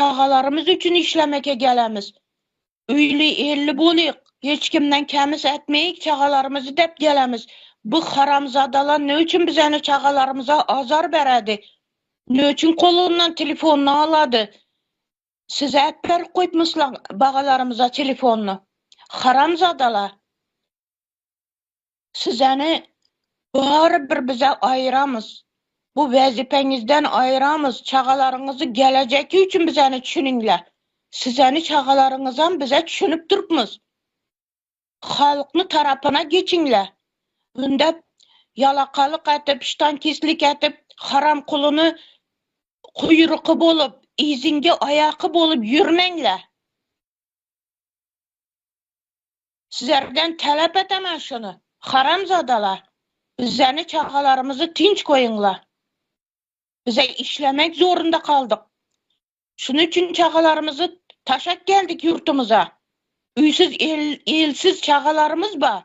çağalarımız üçün işlemeke gelemiz. Üyli elli bolayıq. Hiç kimden kəmis etmeyik, çağalarımızı dep gelemiz. Bu haramzadalar ne üçün bizəni çağalarımıza azar beredi? Ne üçün kolundan telefonunu aladı? Size etber koytmuşlar bağalarımıza telefonunu. Haramzadalar. Sizəni bari bir bize ayıramız. Bu vəzifənizdən ayıramız. Çağalarınızı gələcəki üçün bizəni düşününlər. Sizəni çağalarınızdan bize düşünüp durpmuz. Halkını tarafına geçinlər. Bunda yalakalık etip, ştankislik etip, haram kulunu kuyruğu bolup, izinge ayağı bolup yürmenlər. Sizlerden talep etemem şunu. Haramzadalar. Bizəni çağalarımızı tinç koyunlar. Bize işlemek zorunda kaldık. Şunun için çağalarımızı taşak geldik yurtumuza. Üysüz, elsiz çağalarımız var.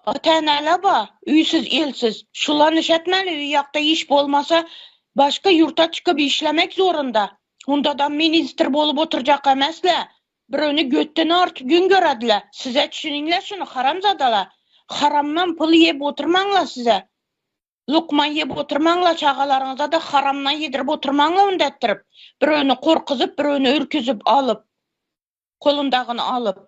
Ata-analar var, üysüz, elsiz. Şularını işetmeli, uyakta iş olmasa başka yurta çıkıp işlemek zorunda. Onda da minister bolup oturacak emesle. Birini götten artık gün görediler. Size düşününler şunu, haramzadalar. Haramdan pul yiyip oturmanlar size. Lokma yiyip oturmanlar, çağalarınıza da haramdan yedirip oturmanlar ündettirip. Birini korkuzup, birini ürküzüp alıp. Kolundağını alıp.